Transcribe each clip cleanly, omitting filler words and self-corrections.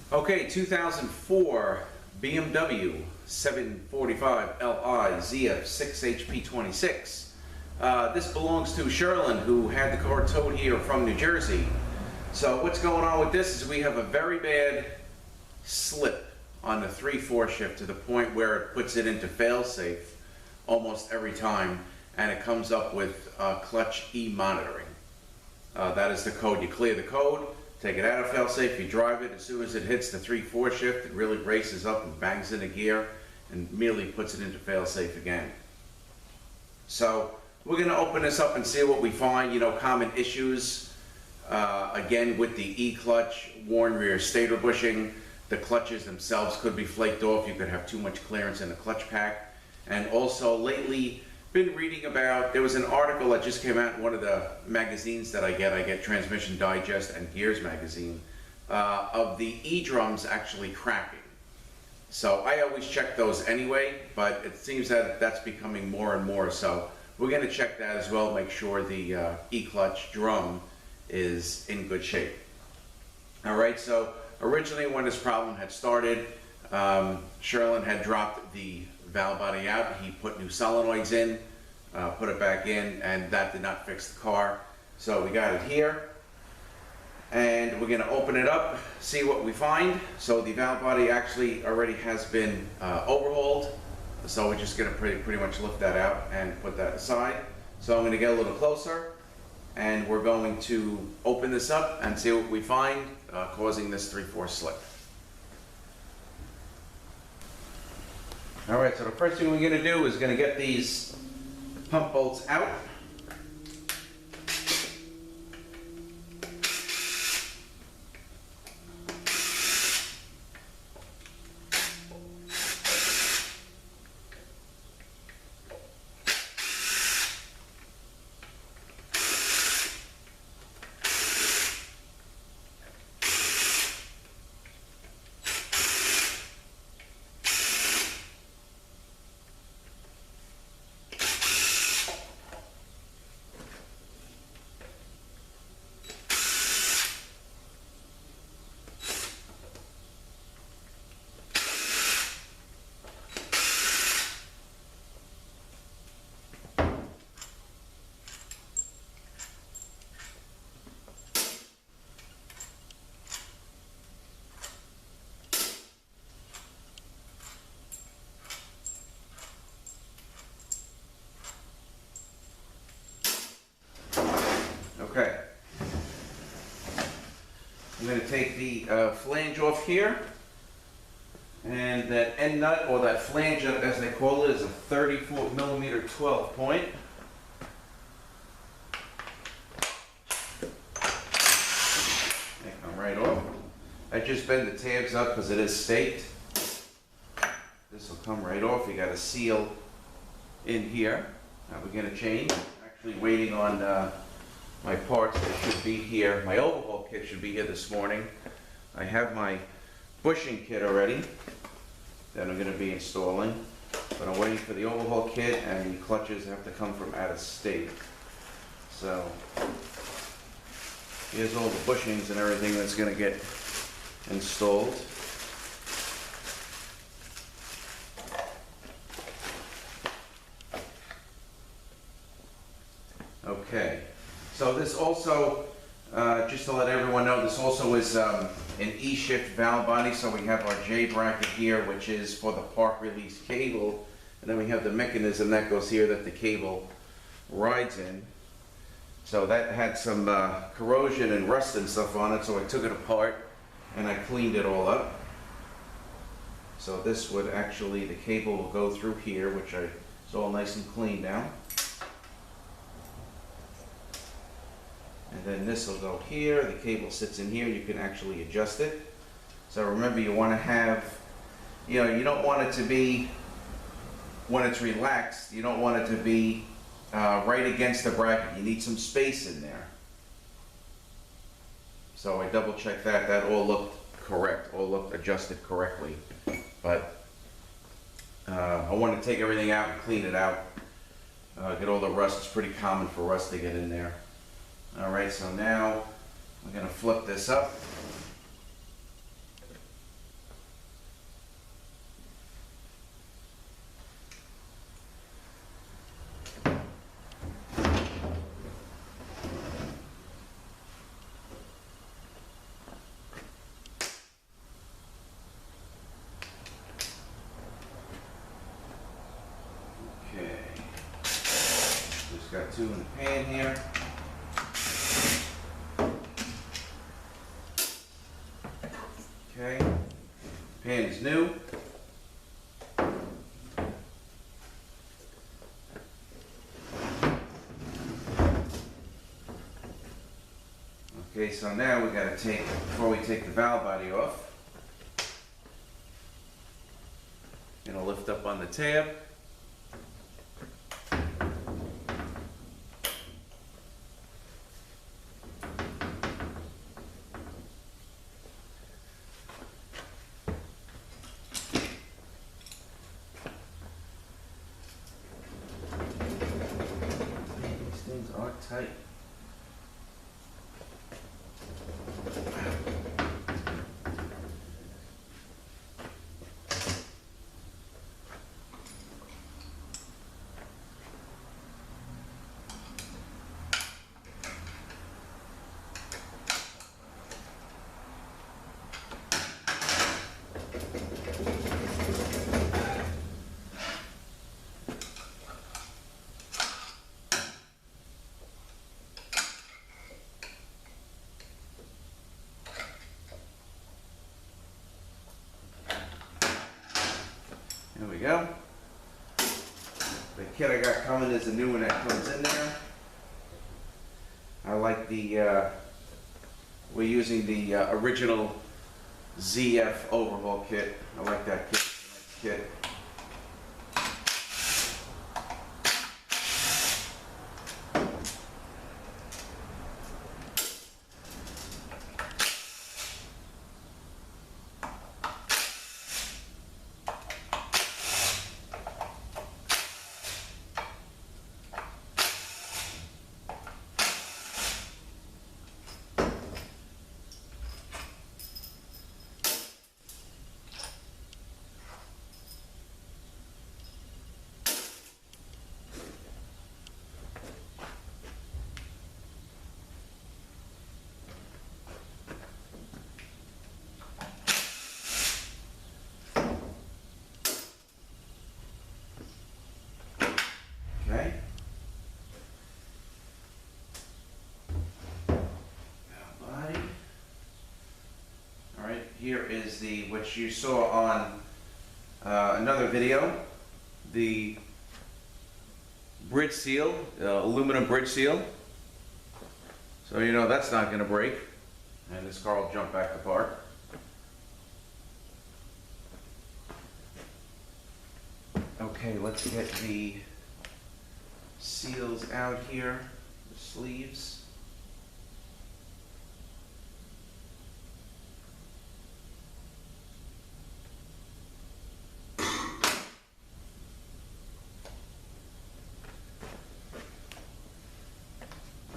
Okay, 2004 BMW 745 Li ZF6HP26. This belongs to Sherlin, who had the car towed here from New Jersey. So what's going on with this is we have a very bad slip on the 3/4 shift to the point where it puts it into fail-safe almost every time, and it comes up with clutch e-monitoring. That is the code. You clear the code, take it out of fail-safe, you drive it. As soon as it hits the 3/4 shift, it really races up and bangs in a gear and immediately puts it into fail-safe again. So we're going to open this up and see what we find. You know, common issues, again, with the E-clutch, worn rear stator bushing. The clutches themselves could be flaked off. You could have too much clearance in the clutch pack. And also lately, been reading about, there was an article that just came out in one of the magazines that I get Transmission Digest and Gears magazine, of the E-drums actually cracking. So I always check those anyway, but it seems that that's becoming more and more. So we're going to check that as well, make sure the E-clutch drum is in good shape. All right, so originally when this problem had started, Sherlin had dropped the valve body out. He put new solenoids in, put it back in, and that did not fix the car. So we got it here, and we're going to open it up, see what we find. So the valve body actually already has been overhauled, so we're just going to pretty much lift that out and put that aside. So I'm going to get a little closer, and we're going to open this up and see what we find causing this 3/4 slip. All right, so the first thing we're going to do is going to get these pump bolts out. Okay, I'm going to take the flange off here, and that end nut, or that flange as they call it, is a 34mm 12 point. They come right off. I just bend the tabs up because it is staked. This will come right off. You got a seal in here. Now we're going to change. Actually waiting on my parts. That should be here. My overhaul kit should be here this morning. I have my bushing kit already that I'm going to be installing, but I'm waiting for the overhaul kit, and the clutches have to come from out of state. So here's all the bushings and everything that's going to get installed. Okay. So this also, just to let everyone know, this also is an E-shift valve body. So we have our J bracket here, which is for the park release cable. And then we have the mechanism that goes here that the cable rides in. So that had some corrosion and rust and stuff on it, so I took it apart and I cleaned it all up. So this would actually, the cable will go through here, which is all nice and clean now. And then this will go here, the cable sits in here, you can actually adjust it. So remember, you want to have, you know, you don't want it to be, when it's relaxed, you don't want it to be right against the bracket. You need some space in there. So I double checked that, that all looked correct, all looked adjusted correctly. But I want to take everything out and clean it out, get all the rust. It's pretty common for rust to get in there. All right, so now I'm going to flip this up. two in the pan here. Okay, pan is new. Okay, so now we gotta take, before we take the valve body off, gonna lift up on the tab. These things are tight. There we go. The kit I got coming is the new one that comes in there. I like the, we're using the original ZF overhaul kit. I like that kit. It's a nice kit. Okay. Body. All right, here is the, which you saw on another video, the bridge seal, aluminum bridge seal. So you know that's not going to break, and this car will jump back apart. Okay, let's get the seals out here, the sleeves.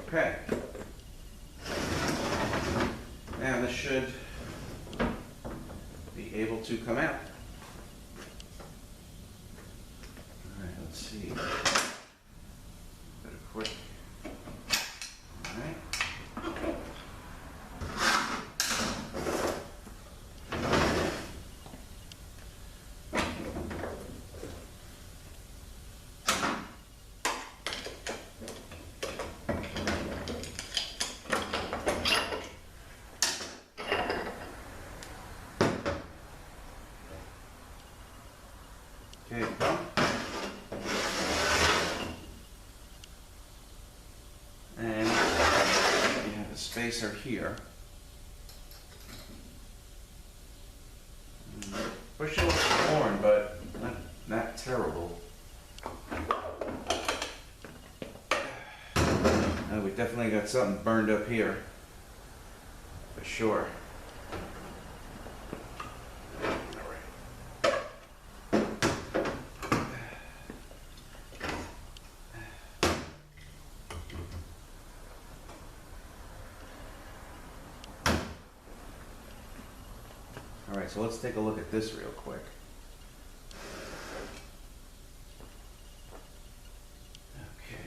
Okay. Now this should be able to come out. All right, let's see. Bit of quick. All right. Okay, come. And you have a spacer here. Wish it was worn, but not terrible. We definitely got something burned up here, for sure. All right, so let's take a look at this real quick. Okay.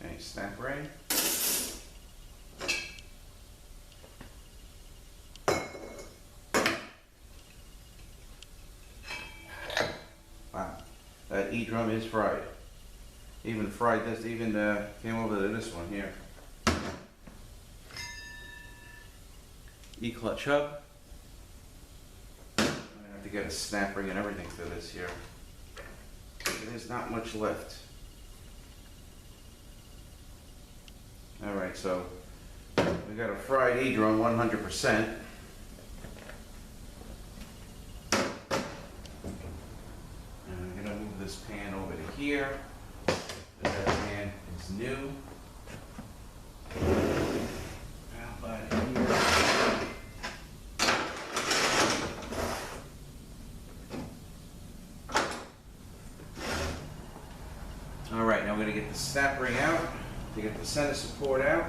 Okay, snap ring. that E-drum is fried. Even fried this, even came over to this one here. E-clutch hub. I have to get a snap ring and everything for this here. There's not much left. Alright, so we got a fried E-drum 100%. And I'm gonna move this pan over to here. That pan is new. How about here? Alright, now we're gonna get the snap ring out to get the center support out.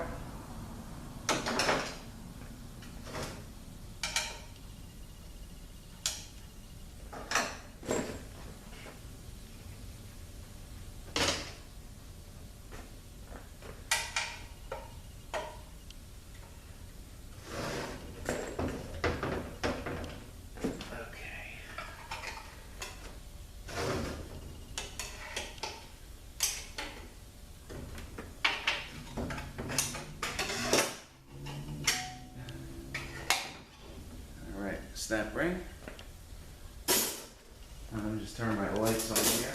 Snap ring. Let me just turn my lights on here.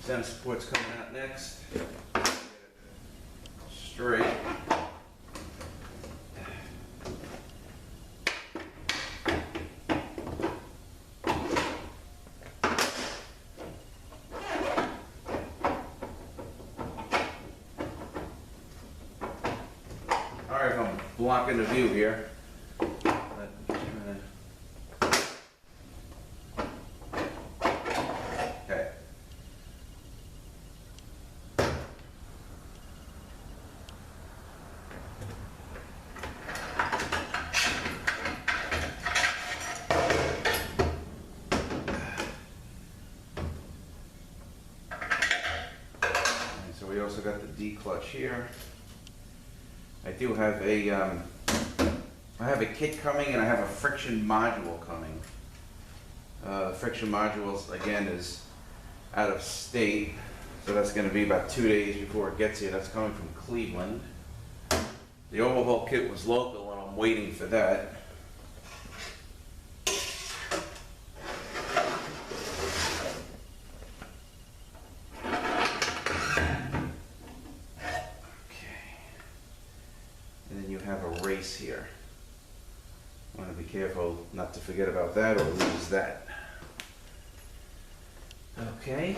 Center support's coming out next. Straight. Alright, I'm blocking the view here. We also got the D clutch here. I do have a, I have a kit coming and I have a friction module coming. The friction modules again is out of state, so that's going to be about 2 days before it gets here. That's coming from Cleveland. The overhaul kit was local and I'm waiting for that. Here. I want to be careful not to forget about that or lose that. Okay.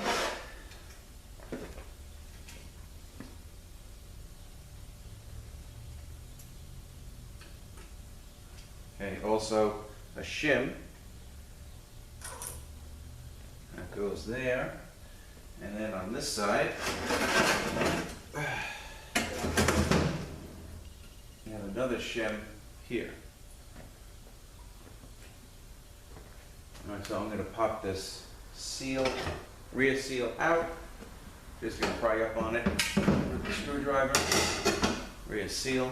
Okay, also a shim that goes there, and then on this side another shim here. Alright, so I'm going to pop this seal, rear seal out. Just going to pry up on it with the screwdriver. Rear seal.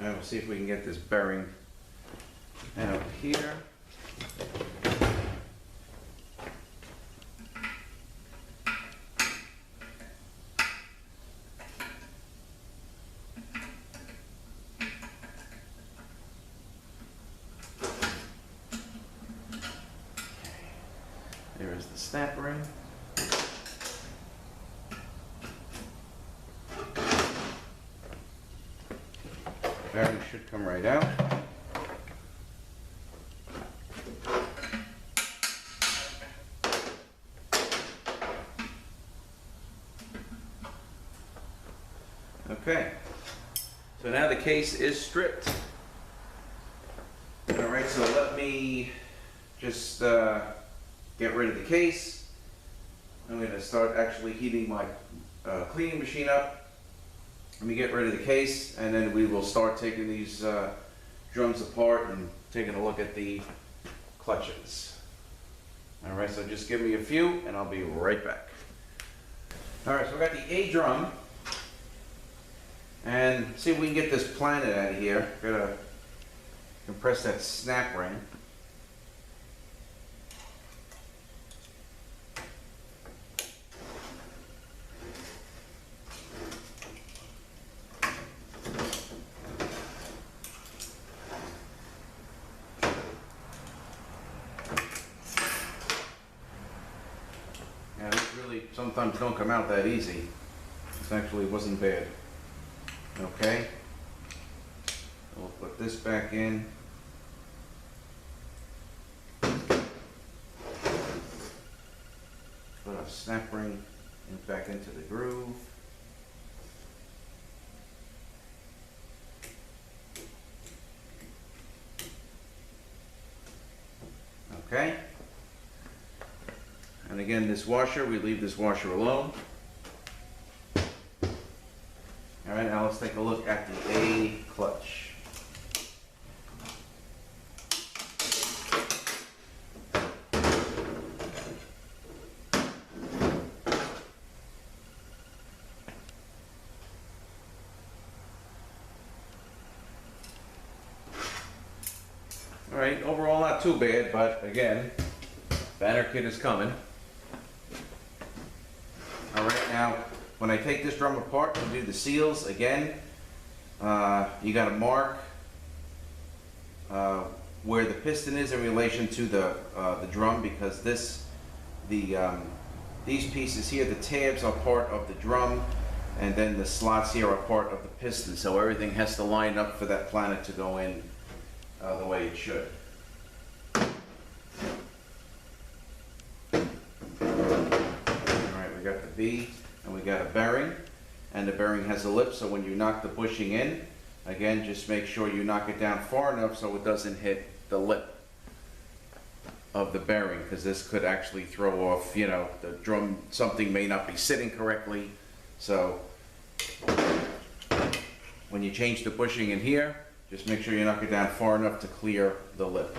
We'll see if we can get this bearing out here. There is the snap ring. Bearing should come right out. Okay, so now the case is stripped. All right, so let me just get rid of the case. I'm going to start actually heating my cleaning machine up. Let me get rid of the case, and then we will start taking these drums apart and taking a look at the clutches. All right, so just give me a few and I'll be right back. All right, so we got the A drum, and see if we can get this planet out of here. Gotta compress that snap ring. Yeah, these really sometimes don't come out that easy. This actually wasn't bad. Okay, we'll put this back in. Put a snap ring back into the groove. Okay. And again, this washer, we leave this washer alone. All right, now let's take a look at the A clutch. All right, overall not too bad, but again, banner kit is coming. All right, now when I take this drum apart and do the seals again, you got to mark where the piston is in relation to the drum, because these pieces here, the tabs, are part of the drum, and then the slots here are part of the piston. So everything has to line up for that planet to go in the way it should. Alright, we got the B, and we got a bearing, and the bearing has a lip, so when you knock the bushing in, again, just make sure you knock it down far enough so it doesn't hit the lip of the bearing, because this could actually throw off, you know, the drum. Something may not be sitting correctly. So when you change the bushing in here, just make sure you knock it down far enough to clear the lip.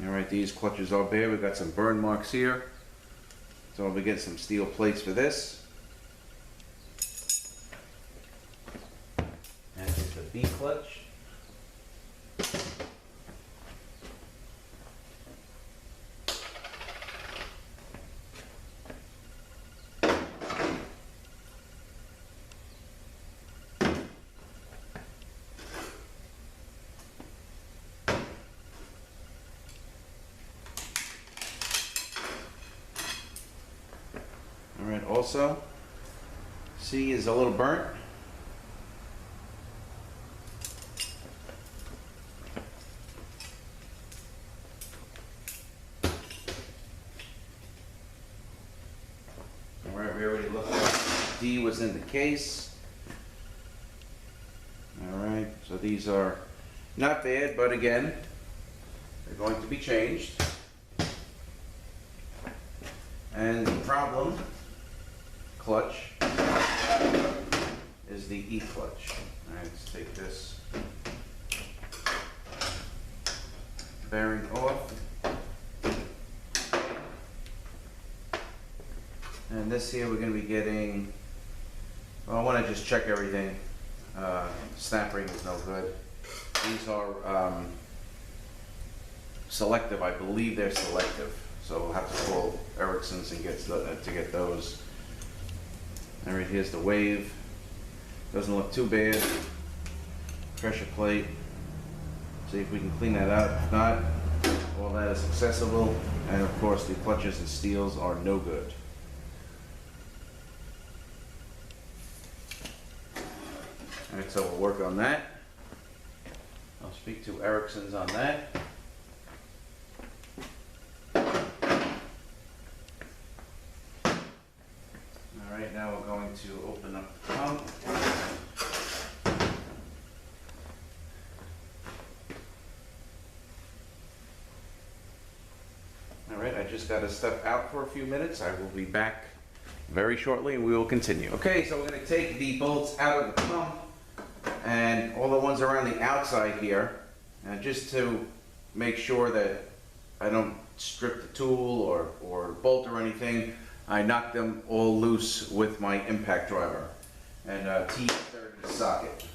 Alright, these clutches are bare. We've got some burn marks here. So we get some steel plates for this. And here's the B clutch. Alright, also, C is a little burnt. Alright, we already looked at D was in the case. Alright, so these are not bad, but again, they're going to be changed. And the problem clutch is the E clutch. Alright, let's take this bearing off. And this here we're going to be getting, well, I want to just check everything. Snap ring is no good. These are selective, I believe they're selective. So we'll have to call Ericsson's and get to get those. All right, here's the wave. Doesn't look too bad. Pressure plate. See if we can clean that out. If not, all that is accessible. And of course, the clutches and steels are no good. so we'll work on that. I'll speak to Erickson's on that. All right, now we're going to open up the pump. All right, I just got to step out for a few minutes. I will be back very shortly and we will continue. Okay, so we're going to take the bolts out of the pump and all the ones around the outside here, and just to make sure that I don't strip the tool or bolt or anything, I knock them all loose with my impact driver and T30 socket.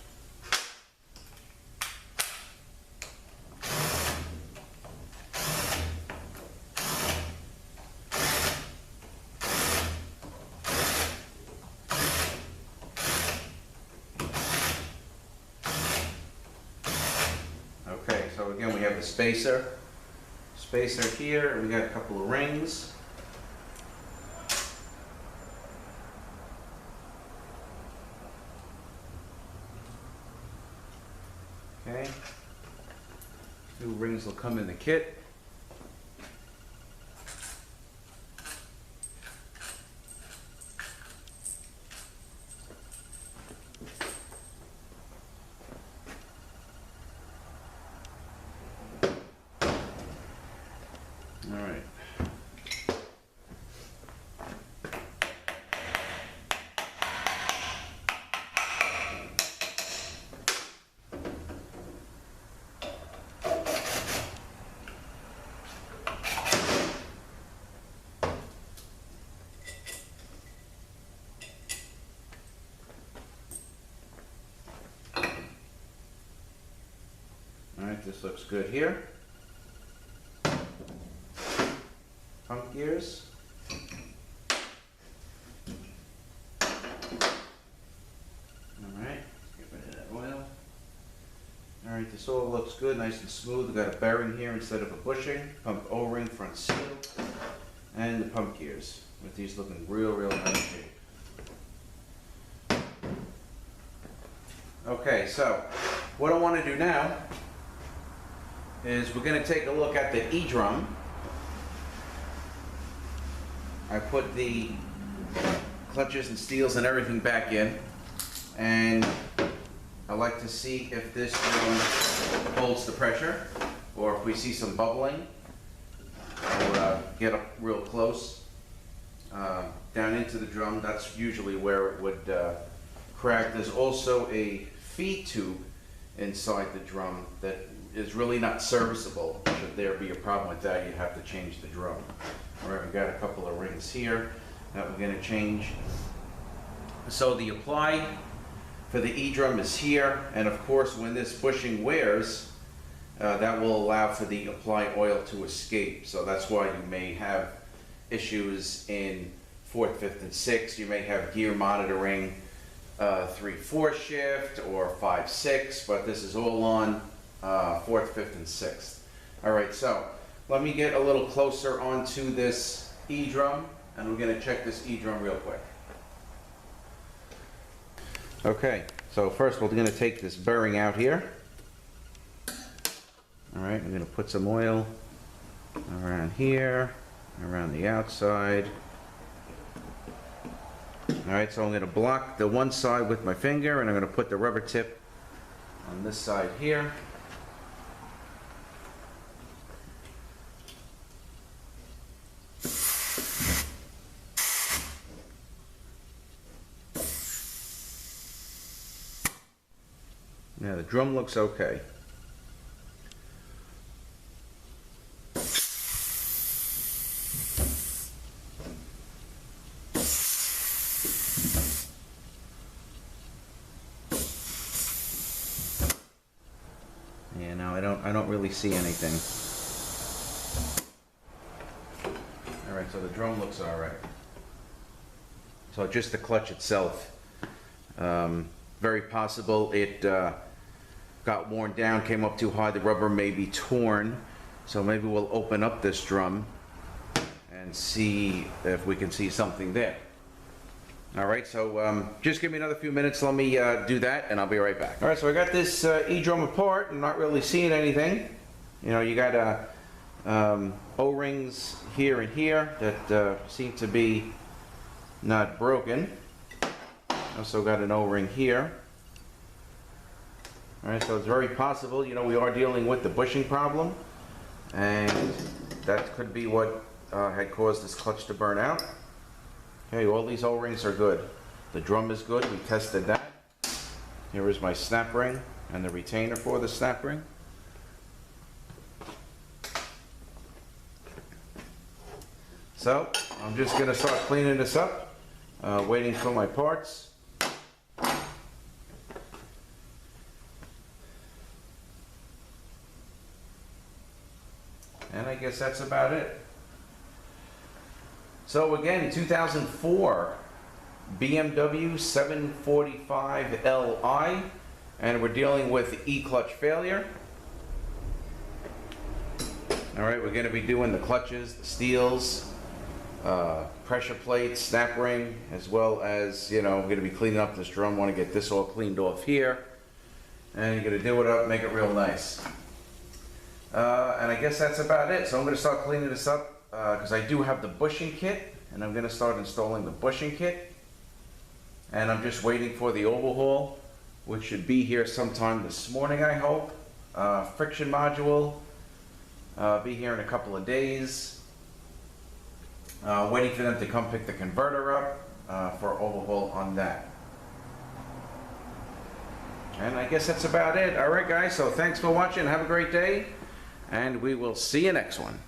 Okay, so again we have the spacer here, and we got a couple of rings. Okay, 2 rings will come in the kit. All right. All right, this looks good here. Pump gears. Alright, get rid of that oil. Alright, this all looks good, nice and smooth. We've got a bearing here instead of a bushing. Pump O-ring, front seal, and the pump gears with these looking real nice shape. Okay, so what I want to do now is we're going to take a look at the E-drum. I put the clutches and steels and everything back in, and I like to see if this drum holds the pressure, or if we see some bubbling. I'll get up real close down into the drum. That's usually where it would crack. There's also a feed tube inside the drum that is really not serviceable. Should there be a problem with that, you'd have to change the drum. All right, we've got a couple of rings here that we're going to change. So the apply for the E-drum is here, and of course when this bushing wears, that will allow for the apply oil to escape. So that's why you may have issues in 4th, 5th, and 6th. You may have gear monitoring 3/4 shift or 5/6, but this is all on 4th, 5th, and 6th. All right, so let me get a little closer onto this E-drum, and we're going to check this E-drum real quick. Okay, so first we're going to take this bearing out here. All right, I'm going to put some oil around here, around the outside. All right, so I'm going to block the one side with my finger, and I'm going to put the rubber tip on this side here. Now the drum looks okay. Yeah, no, I don't really see anything. All right, so the drum looks all right. So just the clutch itself, very possible it got worn down, came up too high, the rubber may be torn. So maybe we'll open up this drum and see if we can see something there. All right, so just give me another few minutes. Let me do that, and I'll be right back. All right, so I got this E-drum apart. I'm not really seeing anything. You know, you got O-rings here and here that seem to be not broken. Also got an O-ring here. All right, so it's very possible, you know, we are dealing with the bushing problem, and that could be what had caused this clutch to burn out. Okay, all these O-rings are good. The drum is good, we tested that. Here is my snap ring and the retainer for the snap ring. So, I'm just going to start cleaning this up, waiting for my parts. And I guess that's about it. So again, 2004 BMW 745 Li, and we're dealing with E-clutch failure. All right, we're going to be doing the clutches, the steels, pressure plates, snap ring, as well as, you know, we're going to be cleaning up this drum. Want to get this all cleaned off here, and you're going to do it up, make it real nice. And I guess that's about it. So I'm going to start cleaning this up because I do have the bushing kit, and I'm going to start installing the bushing kit. And I'm just waiting for the overhaul, which should be here sometime this morning, I hope. Friction module, be here in a couple of days. Waiting for them to come pick the converter up for overhaul on that. And I guess that's about it. All right, guys, so thanks for watching. Have a great day, and we will see you next one.